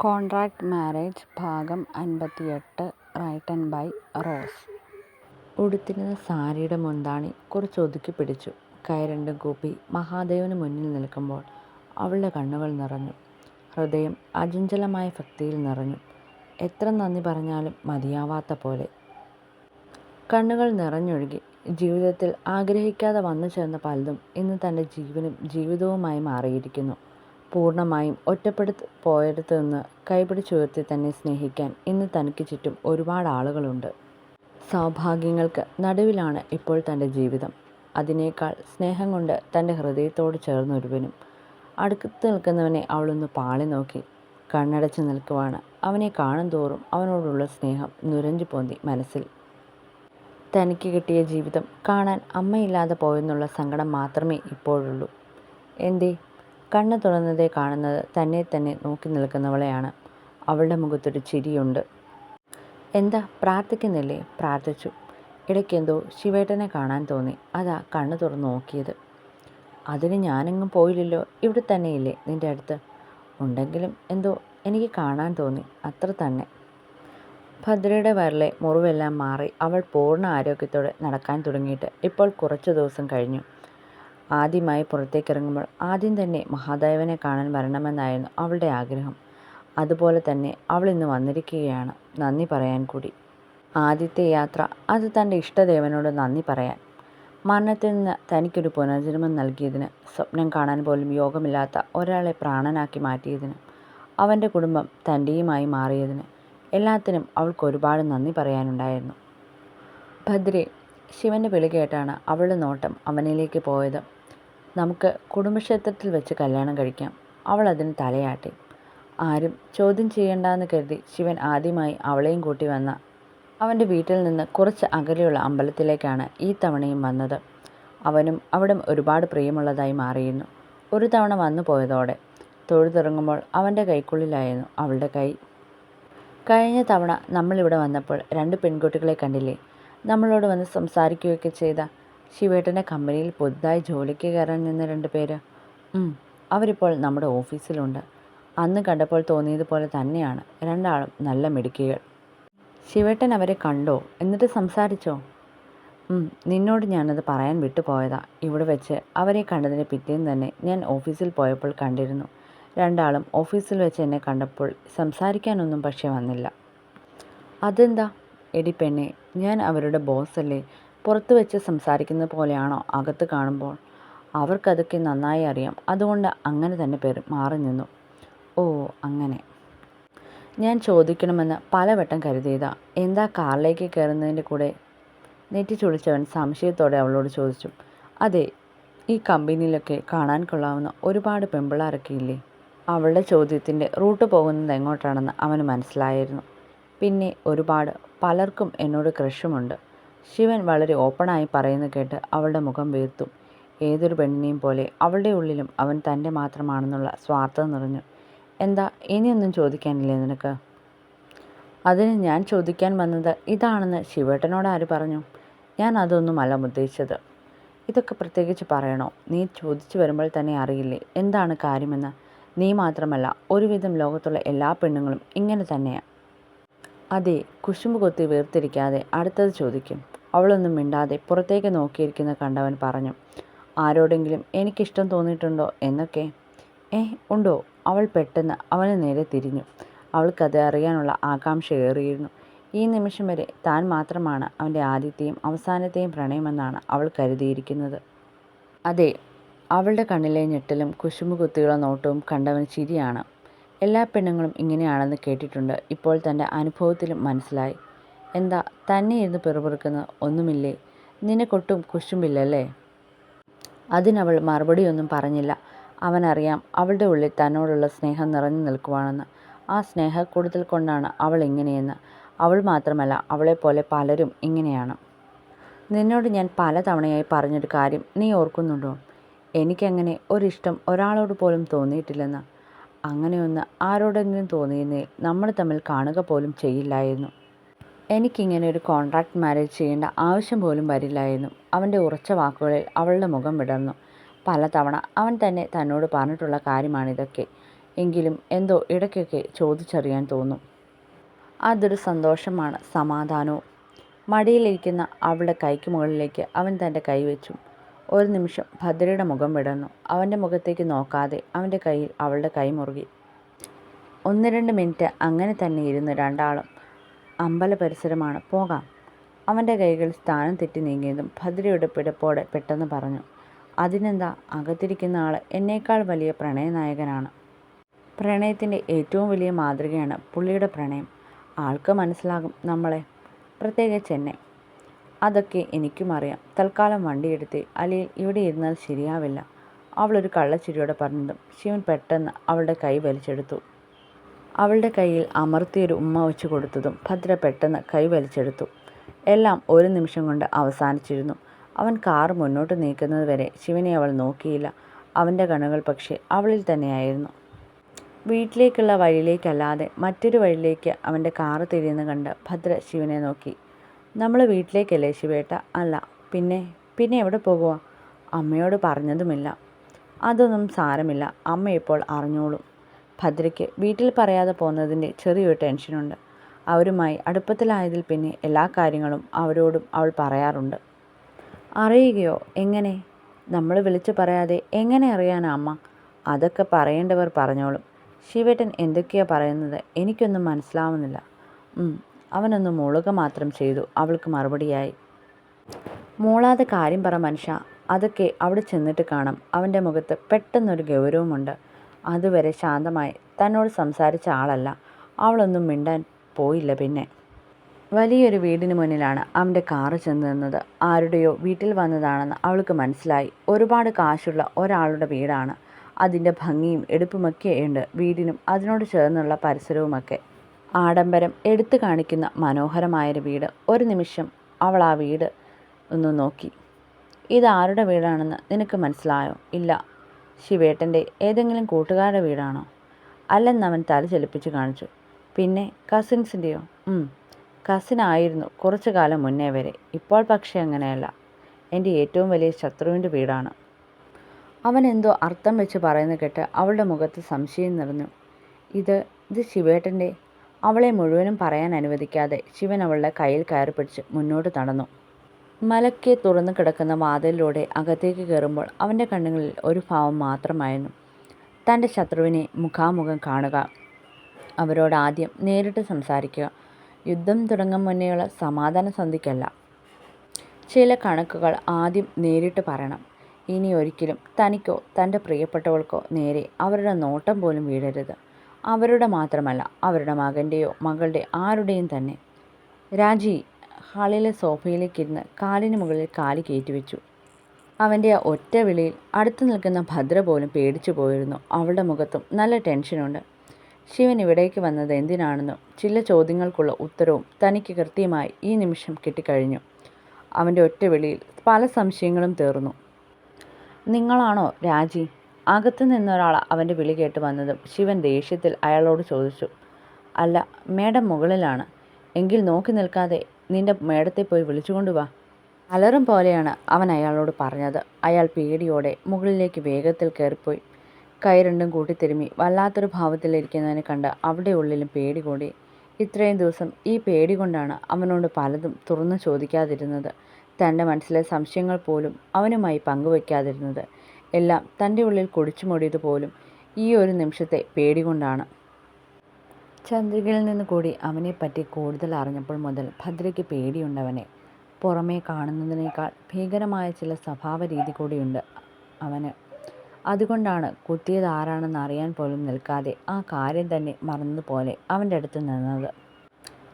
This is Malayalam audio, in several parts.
കോൺട്രാക്ട് മാരേജ് ഭാഗം 58 റൈറ്റൻ ബൈ റോസ്. ഉടുത്തിരുന്ന സാരിയുടെ മുന്താണി കുറച്ച് ഒതുക്കിപ്പിടിച്ചു. കൈ രണ്ടും കൂപ്പി മഹാദേവന് മുന്നിൽ നിൽക്കുമ്പോൾ അവളുടെ കണ്ണുകൾ നിറഞ്ഞു. ഹൃദയം അചഞ്ചലമായ ഭക്തിയിൽ നിറഞ്ഞു. എത്ര നന്ദി പറഞ്ഞാലും മതിയാവാത്ത പോലെ. കണ്ണുകൾ നിറഞ്ഞൊഴുകി. ജീവിതത്തിൽ ആഗ്രഹിക്കാതെ വന്നു ചേർന്ന പലതും ഇന്ന് തൻ്റെ ജീവനും ജീവിതവുമായി മാറിയിരിക്കുന്നു. പൂർണ്ണമായും ഒറ്റപ്പെടുത്ത് പോയടത്തു നിന്ന് കൈപിടിച്ചുയർത്തി തന്നെ സ്നേഹിക്കാൻ ഇന്ന് തനിക്ക് ചുറ്റും ഒരുപാട് ആളുകളുണ്ട്. സൗഭാഗ്യങ്ങൾക്ക് നടുവിലാണ് ഇപ്പോൾ തൻ്റെ ജീവിതം. അതിനേക്കാൾ സ്നേഹം കൊണ്ട് തൻ്റെ ഹൃദയത്തോട് ചേർന്നൊരുവനും. അടുത്ത് നിൽക്കുന്നവനെ അവളൊന്ന് പാളി നോക്കി. കണ്ണടച്ച് നിൽക്കുവാണ്. അവനെ കാണും തോറും അവനോടുള്ള സ്നേഹം നുരഞ്ഞു പൊന്തി മനസ്സിൽ. തനിക്ക് കിട്ടിയ ജീവിതം കാണാൻ അമ്മയില്ലാതെ പോയെന്നുള്ള സങ്കടം മാത്രമേ ഇപ്പോഴുള്ളൂ. എന്തേ? കണ്ണ് തുറന്നതേ കാണുന്നത് തന്നെ തന്നെ നോക്കി നിൽക്കുന്നവളെയാണ്. അവളുടെ മുഖത്തൊരു ചിരിയുണ്ട്. എന്താ, പ്രാർത്ഥിക്കുന്നില്ലേ? പ്രാർത്ഥിച്ചു. ഇടയ്ക്കെന്തോ ശിവേട്ടനെ കാണാൻ തോന്നി. അതാ കണ്ണ് തുറന്ന് നോക്കിയത്. അതിന് ഞാനെങ്ങും പോയില്ലല്ലോ, ഇവിടെ തന്നെയില്ലേ നിൻ്റെ അടുത്ത്. ഉണ്ടെങ്കിലും എന്തോ എനിക്ക് കാണാൻ തോന്നി, അത്ര തന്നെ. ഭദ്രയുടെ വയറിലെ മുറിവെല്ലാം മാറി അവൾ പൂർണ്ണ ആരോഗ്യത്തോടെ നടക്കാൻ തുടങ്ങിയിട്ട് ഇപ്പോൾ കുറച്ച് ദിവസം കഴിഞ്ഞു. ആദ്യമായി പുറത്തേക്കിറങ്ങുമ്പോൾ ആദ്യം തന്നെ മഹാദേവനെ കാണാൻ വരണമെന്നായിരുന്നു അവളുടെ ആഗ്രഹം. അതുപോലെ തന്നെ അവൾ ഇന്ന് വന്നിരിക്കുകയാണ്, നന്ദി പറയാൻ കൂടി. ആദ്യത്തെ യാത്ര അത് തൻ്റെ ഇഷ്ടദേവനോട് നന്ദി പറയാൻ. മരണത്തിൽ നിന്ന് തനിക്കൊരു പുനർജന്മം നൽകിയതിന്, സ്വപ്നം കാണാൻ പോലും യോഗമില്ലാത്ത ഒരാളെ പ്രാണനാക്കി മാറ്റിയതിന്, അവൻ്റെ കുടുംബം തൻ്റെയുമായി മാറിയതിന്, എല്ലാത്തിനും അവൾക്ക് ഒരുപാട് നന്ദി പറയാനുണ്ടായിരുന്നു. ഭദ്രേ, ശിവൻ്റെ വിളി കേട്ടാണ് അവളുടെ നോട്ടം അവനിലേക്ക് പോയത്. നമുക്ക് കുടുംബക്ഷേത്രത്തിൽ വെച്ച് കല്യാണം കഴിക്കാം. അവൾ അതിന് തലയാട്ടി. ആരും ചോദ്യം ചെയ്യണ്ടെന്ന് കരുതി ശിവൻ ആദ്യമായി അവളെയും കൂട്ടി വന്ന അവൻ്റെ വീട്ടിൽ നിന്ന് കുറച്ച് അകലെയുള്ള അമ്പലത്തിലേക്കാണ് ഈ തവണയും വന്നത്. അവനും അവിടെ ഒരുപാട് പ്രിയമുള്ളതായി മാറിയിരുന്നു. ഒരു തവണ വന്നു പോയതോടെ തൊഴുതിറങ്ങുമ്പോൾ അവൻ്റെ കൈക്കുള്ളിലായിരുന്നു അവളുടെ കൈ. കഴിഞ്ഞ തവണ നമ്മളിവിടെ വന്നപ്പോൾ 2 പെൺകുട്ടികളെ കണ്ടില്ലേ? നമ്മളോട് വന്ന് സംസാരിക്കുകയൊക്കെ ചെയ്ത ശിവേട്ടൻ്റെ കമ്പനിയിൽ പുതുതായി ജോലിക്ക് കയറാൻ നിന്ന 2 പേര്. അവരിപ്പോൾ നമ്മുടെ ഓഫീസിലുണ്ട്. അന്ന് കണ്ടപ്പോൾ തോന്നിയതുപോലെ തന്നെയാണ്, 2 ആളും നല്ല മിടുക്കികൾ. ശിവേട്ടൻ അവരെ കണ്ടോ? എന്നിട്ട് സംസാരിച്ചോ? നിന്നോട് ഞാനത് പറയാൻ വിട്ടുപോയതാ. ഇവിടെ വെച്ച് അവരെ കണ്ടതിന് പിറ്റേന്ന് തന്നെ ഞാൻ ഓഫീസിൽ പോയപ്പോൾ കണ്ടിരുന്നു. 2 ആളും ഓഫീസിൽ വെച്ച് എന്നെ കണ്ടപ്പോൾ സംസാരിക്കാനൊന്നും പക്ഷേ വന്നില്ല. അതെന്താ? എടി പെണ്ണെ, ഞാൻ അവരുടെ ബോസല്ലേ. പുറത്ത് വെച്ച് സംസാരിക്കുന്നത് പോലെയാണോ അകത്ത് കാണുമ്പോൾ? അവർക്കതൊക്കെ നന്നായി അറിയാം. അതുകൊണ്ട് അങ്ങനെ തന്നെ മാറി നിന്നു. ഓ, അങ്ങനെ. ഞാൻ ചോദിക്കണമെന്ന് പലവട്ടം കരുതിയതാ. എന്താ കാറിലേക്ക് കയറുന്നതിൻ്റെ കൂടെ? നെറ്റി ചുളിച്ചവൻ സംശയത്തോടെ അവളോട് ചോദിച്ചു. അതെ, ഈ കമ്പനിയിലൊക്കെ കാണാൻ കൊള്ളാവുന്ന ഒരുപാട് പെമ്പിള്ളാരൊക്കെ ഇല്ലേ? അവളുടെ ചോദ്യത്തിൻ്റെ റൂട്ട് പോകുന്നത് എങ്ങോട്ടാണെന്ന് അവന് മനസ്സിലായിരുന്നു. പിന്നെ ഒരുപാട്, പലർക്കും എന്നോട് ക്രഷുമുണ്ട്. ശിവൻ വളരെ ഓപ്പണായി പറയുന്നത് കേട്ട് അവളുടെ മുഖം വീർത്തു. ഏതൊരു പെണ്ണിനെയും പോലെ അവളുടെ ഉള്ളിലും അവൻ തൻ്റെ മാത്രമാണെന്നുള്ള സ്വാർത്ഥത നിറഞ്ഞു. എന്താ, ഇനിയൊന്നും ചോദിക്കാനില്ലേ നിനക്ക്? അതിന് ഞാൻ ചോദിക്കാൻ വന്നത് ഇതാണെന്ന് ശിവേട്ടനോട് ആര് പറഞ്ഞു? ഞാൻ അതൊന്നുമല്ല ഉദ്ദേശിച്ചത്. ഇതൊക്കെ പ്രത്യേകിച്ച് പറയണോ? നീ ചോദിച്ചു വരുമ്പോൾ തന്നെ അറിയില്ലേ എന്താണ് കാര്യമെന്ന്? നീ മാത്രമല്ല, ഒരുവിധം ലോകത്തുള്ള എല്ലാ പെണ്ണുങ്ങളും ഇങ്ങനെ തന്നെയാണ്. അതെ, കുശുമ്പ് കൊത്തി വീർത്തിരിക്കാതെ അടുത്തത് ചോദിക്കും. അവളൊന്നും മിണ്ടാതെ പുറത്തേക്ക് നോക്കിയിരിക്കുന്ന കണ്ടവൻ പറഞ്ഞു. ആരോടെങ്കിലും എനിക്കിഷ്ടം തോന്നിയിട്ടുണ്ടോ എന്നൊക്കെ? ഉണ്ടോ? അവൾ പെട്ടെന്ന് അവന് നേരെ തിരിഞ്ഞു. അവൾക്കത് അറിയാനുള്ള ആകാംക്ഷ ഏറിയിരുന്നു. ഈ നിമിഷം വരെ താൻ മാത്രമാണ് അവൻ്റെ ആദ്യത്തെയും അവസാനത്തെയും പ്രണയമെന്നാണ് അവൾ കരുതിയിരിക്കുന്നത്. അതെ, അവളുടെ കണ്ണിലെ ഞെട്ടലും കുശുമ്പ് കുത്തിയുള്ള നോട്ടവും കണ്ടവൻ ചിരിയാണ്. എല്ലാ പെണ്ണുങ്ങളും ഇങ്ങനെയാണെന്ന് കേട്ടിട്ടുണ്ട്. ഇപ്പോൾ തൻ്റെ അനുഭവത്തിലും മനസ്സിലായി. എന്താ തന്നെ ഇരുന്ന് പിറുപിറുക്കുന്നത്? ഒന്നുമില്ലേ? നിനക്കൊട്ടും കുശുമ്പില്ലല്ലേ? അതിനവൾ മറുപടിയൊന്നും പറഞ്ഞില്ല. അവനറിയാം അവളുടെ ഉള്ളിൽ തന്നോടുള്ള സ്നേഹം നിറഞ്ഞു നിൽക്കുവാണെന്ന്. ആ സ്നേഹക്കൂടുതൽ കൊണ്ടാണ് അവൾ ഇങ്ങനെയെന്ന്. അവൾ മാത്രമല്ല, അവളെപ്പോലെ പലരും ഇങ്ങനെയാണ്. നിന്നോട് ഞാൻ പല തവണയായി പറഞ്ഞൊരു കാര്യം നീ ഓർക്കുന്നുണ്ടോ? എനിക്കങ്ങനെ ഒരിഷ്ടം ഒരാളോട് പോലും തോന്നിയിട്ടില്ലെന്ന്. അങ്ങനെയൊന്ന് ആരോടെങ്കിലും തോന്നിയിരുന്നേൽ നമ്മൾ തമ്മിൽ കാണുക പോലും ചെയ്യില്ലായിരുന്നു. എനിക്കിങ്ങനെ ഒരു കോൺട്രാക്ട് മാരേജ് ചെയ്യേണ്ട ആവശ്യം പോലും വരില്ലായിരുന്നു. അവൻ്റെ ഉറച്ച വാക്കുകളിൽ അവളുടെ മുഖം വിടർന്നു. പലതവണ അവൻ തന്നെ തന്നോട് പറഞ്ഞിട്ടുള്ള കാര്യമാണിതൊക്കെ. എങ്കിലും എന്തോ ഇടയ്ക്കൊക്കെ ചോദിച്ചറിയാൻ തോന്നും. അതൊരു സന്തോഷമാണ്, സമാധാനവും. മടിയിലിരിക്കുന്ന അവളുടെ കൈക്ക് മുകളിലേക്ക് അവൻ തൻ്റെ കൈ വെച്ചു. ഒരു നിമിഷം ഭദ്രയുടെ മുഖം വിടർന്നു. അവൻ്റെ മുഖത്തേക്ക് നോക്കാതെ അവൻ്റെ കയ്യിൽ അവളുടെ കൈ മുറുകി. 1-2 മിനിറ്റ് അങ്ങനെ തന്നെ ഇരുന്നു രണ്ടാളും. അമ്പല പരിസരമാണ്, പോകാം. അവൻ്റെ കൈകൾ സ്ഥാനം തെറ്റി നീങ്ങിയതും ഭദ്രയുടെ പിടപ്പോടെ പെട്ടെന്ന് പറഞ്ഞു, അതിനെന്താ, അകത്തിരിക്കുന്ന ആൾ എന്നേക്കാൾ വലിയ പ്രണയനായകനാണ്. പ്രണയത്തിൻ്റെ ഏറ്റവും വലിയ മാതൃകയാണ് പുള്ളിയുടെ പ്രണയം. ആൾക്ക് മനസ്സിലാകും നമ്മളെ, പ്രത്യേകിച്ച് എന്നെ. അതൊക്കെ എനിക്കും അറിയാം. തൽക്കാലം വണ്ടിയെടുത്ത് അലിയിൽ ഇവിടെ ഇരുന്നാൽ ശരിയാവില്ല. അവളൊരു കള്ളച്ചിരിയോടെ പറഞ്ഞതും ശിവൻ പെട്ടെന്ന് അവളുടെ കൈ വലിച്ചെടുത്തു. അവളുടെ കയ്യിൽ അമർത്തിയൊരു ഉമ്മ വെച്ച് കൊടുത്തതും ഭദ്ര പെട്ടെന്ന് കൈ വലിച്ചെടുത്തു. എല്ലാം ഒരു നിമിഷം കൊണ്ട് അവസാനിച്ചിരുന്നു. അവൻ കാറ് മുന്നോട്ട് നീക്കുന്നതുവരെ ശിവനെ അവൾ നോക്കിയില്ല. അവൻ്റെ കണ്ണുകൾ പക്ഷേ അവളിൽ തന്നെയായിരുന്നു. വീട്ടിലേക്കുള്ള വഴിയിലേക്കല്ലാതെ മറ്റൊരു വഴിയിലേക്ക് അവൻ്റെ കാറ് തിരിയുന്ന കണ്ട് ഭദ്ര ശിവനെ നോക്കി. നമ്മൾ വീട്ടിലേക്കല്ലേ ശിവേട്ട? അല്ല, പിന്നെ എവിടെ പോകുക? അമ്മയോട് പറഞ്ഞതുമില്ല. അതൊന്നും സാരമില്ല, അമ്മ ഇപ്പോൾ അറിഞ്ഞോളും. ഭദ്രയ്ക്ക് വീട്ടിൽ പറയാതെ പോകുന്നതിൻ്റെ ചെറിയൊരു ടെൻഷനുണ്ട്. അവരുമായി അടുപ്പത്തിലായതിൽ പിന്നെ എല്ലാ കാര്യങ്ങളും അവരോടും അവൾ പറയാറുണ്ട്. അറിയുകയോ? എങ്ങനെ? നമ്മൾ വിളിച്ചു പറയാതെ എങ്ങനെ അറിയാനാ അമ്മ? അതൊക്കെ പറയേണ്ടവർ പറഞ്ഞോളും. ശിവേട്ടൻ എന്തൊക്കെയാ പറയുന്നത്? എനിക്കൊന്നും മനസ്സിലാവുന്നില്ല. അവനൊന്ന് മൂളുക മാത്രം ചെയ്തു അവൾക്ക് മറുപടിയായി. മൂളാതെ കാര്യം പറ മനുഷ്യ, അതൊക്കെ അവിടെ ചെന്നിട്ട് കാണാം. അവൻ്റെ മുഖത്ത് പെട്ടെന്നൊരു ഗൗരവമുണ്ട്. അതുവരെ ശാന്തമായി തന്നോട് സംസാരിച്ച ആളല്ല. അവളൊന്നും മിണ്ടാൻ പോയില്ല. പിന്നെ വലിയൊരു വീടിന് മുന്നിലാണ് അവൻ്റെ കാറ് ചെന്ന് നിന്നത്. ആരുടെയോ വീട്ടിൽ വന്നതാണെന്ന് അവൾക്ക് മനസ്സിലായി. ഒരുപാട് കാശുള്ള ഒരാളുടെ വീടാണ്. അതിൻ്റെ ഭംഗിയും എടുപ്പുമൊക്കെയുണ്ട് വീടിനും അതിനോട് ചേർന്നുള്ള പരിസരവുമൊക്കെ. ആഡംബരം എടുത്തു കാണിക്കുന്ന മനോഹരമായൊരു വീട്. ഒരു നിമിഷം അവൾ ആ വീട് ഒന്ന് നോക്കി. ഇതാരുടെ വീടാണെന്ന് നിനക്ക് മനസ്സിലായോ? ഇല്ല. ശിവേട്ടൻ്റെ ഏതെങ്കിലും കൂട്ടുകാരുടെ വീടാണോ? അല്ലെന്നവൻ തല ചലിപ്പിച്ച് കാണിച്ചു. പിന്നെ കസിൻസിൻ്റെയോ? കസിനായിരുന്നു കുറച്ചു കാലം മുന്നേ വരെ. ഇപ്പോൾ പക്ഷേ അങ്ങനെയല്ല. എൻ്റെ ഏറ്റവും വലിയ ശത്രുവിൻ്റെ വീടാണ്. അവൻ എന്തോ അർത്ഥം വെച്ച് പറയുന്നത് കേട്ട് അവളുടെ മുഖത്ത് സംശയം നിറഞ്ഞു. ഇത് ശിവേട്ടൻ്റെ? അവളെ മുഴുവനും പറയാൻ അനുവദിക്കാതെ ശിവൻ അവളുടെ കയ്യിൽ കയറി പിടിച്ച് മുന്നോട്ട് നടന്നു. മലക്കെ തുറന്നു കിടക്കുന്ന വാതിലിലൂടെ അകത്തേക്ക് കയറുമ്പോൾ അവൻ്റെ കണ്ണുകളിൽ ഒരു ഭാവം മാത്രമായിരുന്നു. തൻ്റെ ശത്രുവിനെ മുഖാമുഖം കാണുക, അവരോട് ആദ്യം നേരിട്ട് സംസാരിക്കുക. യുദ്ധം തുടങ്ങും മുന്നേയുള്ള സമാധാന സന്ധിക്കല്ല. ചില കണക്കുകൾ ആദ്യം നേരിട്ട് പറയണം. ഇനി ഒരിക്കലും തനിക്കോ തൻ്റെ പ്രിയപ്പെട്ടവൾക്കോ നേരെ അവരുടെ നോട്ടം പോലും വീഴരുത്. അവരുടെ മാത്രമല്ല, അവരുടെ മകൻ്റെയോ മകളുടെ ആരുടെയും തന്നെ. രാജി ഹാളിലെ സോഫയിലേക്കിരുന്ന് കാലിന് മുകളിൽ കാല് കയറ്റിവെച്ചു. അവൻ്റെ ആ ഒറ്റ വിളിയിൽ അടുത്തു നിൽക്കുന്ന ഭദ്ര പോലും പേടിച്ചു പോയിരുന്നു. അവളുടെ മുഖത്തും നല്ല ടെൻഷനുണ്ട്. ശിവൻ ഇവിടേക്ക് വന്നത് എന്തിനാണെന്നും ചില ചോദ്യങ്ങൾക്കുള്ള ഉത്തരവും തനിക്ക് കൃത്യമായി ഈ നിമിഷം കിട്ടിക്കഴിഞ്ഞു. അവൻ്റെ ഒറ്റ വിളിയിൽ പല സംശയങ്ങളും തീർന്നു. നിങ്ങളാണോ രാജി? അകത്തു നിന്നൊരാൾ അവൻ്റെ വിളി കേട്ട് വന്നതും ശിവൻ ദേഷ്യത്തിൽ അയാളോട് ചോദിച്ചു. അല്ല, മേഡം മുകളിലാണ്. എങ്കിൽ നോക്കി നിൽക്കാതെ നിന്റെ മേഡത്തെ പോയി വിളിച്ചുകൊണ്ടുവാ. അലറും പോലെയാണ് അവൻ അയാളോട് പറഞ്ഞത്. അയാൾ പേടിയോടെ മുകളിലേക്ക് വേഗത്തിൽ കയറിപ്പോയി. കൈ രണ്ടും കൂട്ടിത്തിരുമ്മി വല്ലാത്തൊരു ഭാവത്തിലിരിക്കുന്നതിനെ കണ്ട് അവിടെ ഉള്ളിലും പേടി കൂടി. ഇത്രയും ദിവസം ഈ പേടി കൊണ്ടാണ് അവനോട് പലതും തുറന്നു ചോദിക്കാതിരുന്നത്. തൻ്റെ മനസ്സിലെ സംശയങ്ങൾ പോലും അവനുമായി പങ്കുവയ്ക്കാതിരുന്നത്. എല്ലാം തൻ്റെ ഉള്ളിൽ കുടിച്ചു മൂടിയത് പോലും ഈ ഒരു നിമിഷത്തെ പേടി കൊണ്ടാണ്. ചന്ദ്രികയിൽ നിന്ന് കൂടി അവനെപ്പറ്റി കൂടുതൽ അറിഞ്ഞപ്പോൾ മുതൽ ഭദ്രയ്ക്ക് പേടിയുണ്ടവനെ. പുറമേ കാണുന്നതിനേക്കാൾ ഭീകരമായ ചില സ്വഭാവ രീതി കൂടിയുണ്ട് അവന്. അതുകൊണ്ടാണ് കുത്തിയത് ആരാണെന്ന് അറിയാൻ പോലും നിൽക്കാതെ ആ കാര്യം തന്നെ മറന്നതുപോലെ അവൻ്റെ അടുത്ത് നിന്നത്.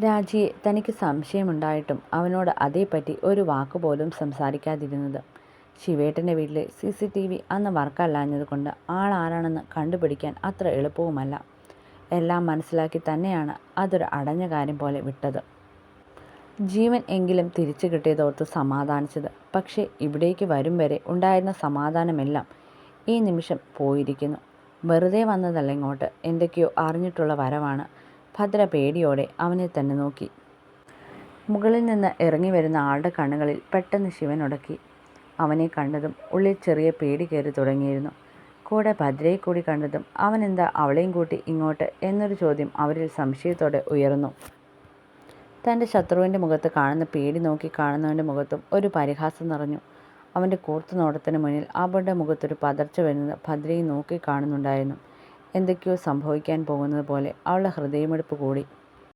രാജിയെ തനിക്ക് സംശയമുണ്ടായിട്ടും അവനോട് അതേപ്പറ്റി ഒരു വാക്കുപോലും സംസാരിക്കാതിരുന്നത്. ശിവേട്ടൻ്റെ വീട്ടിലെ CCTV അന്ന് വർക്കല്ലാഞ്ഞത് കൊണ്ട് ആളാരാണെന്ന് കണ്ടുപിടിക്കാൻ അത്ര എളുപ്പവുമല്ല. എല്ലാം മനസ്സിലാക്കി തന്നെയാണ് അതൊരു അടഞ്ഞ കാര്യം പോലെ വിട്ടത്. ജീവൻ എങ്കിലും തിരിച്ചു കിട്ടിയതോർത്ത് സമാധാനിച്ചത്. പക്ഷേ ഇവിടേക്ക് വരും വരെ ഉണ്ടായിരുന്ന സമാധാനമെല്ലാം ഈ നിമിഷം പോയിരിക്കുന്നു. വെറുതെ വന്നതല്ല ഇങ്ങോട്ട്, എന്തൊക്കെയോ അറിഞ്ഞിട്ടുള്ള വരവാണ്. ഭദ്ര പേടിയോടെ അവനെ തന്നെ നോക്കി. മുകളിൽ നിന്ന് ഇറങ്ങി വരുന്ന ആളുടെ കണ്ണുകളിൽ പെട്ടെന്ന് ശിവൻ ഉടക്കി. അവനെ കണ്ടതും ഉള്ളിൽ ചെറിയ പേടി കയറി തുടങ്ങിയിരുന്നു. കൂടെ ഭദ്രയെ കൂടി കണ്ടതും അവനെന്താ അവളെയും കൂട്ടി ഇങ്ങോട്ട് എന്നൊരു ചോദ്യം അവരിൽ സംശയത്തോടെ ഉയർന്നു. തൻ്റെ ശത്രുവിൻ്റെ മുഖത്ത് കാണുന്ന പേടി നോക്കി കാണുന്നവൻ്റെ മുഖത്തും ഒരു പരിഹാസം നിറഞ്ഞു. അവൻ്റെ കൂർത്ത നോട്ടത്തിന് മുന്നിൽ അവളുടെ മുഖത്തൊരു പതർച്ച വരുന്നത് ഭദ്രയെ നോക്കി കാണുന്നുണ്ടായിരുന്നു. എന്തൊക്കെയോ സംഭവിക്കാൻ പോകുന്നത് പോലെ അവളുടെ ഹൃദയമിടിപ്പ് കൂടി.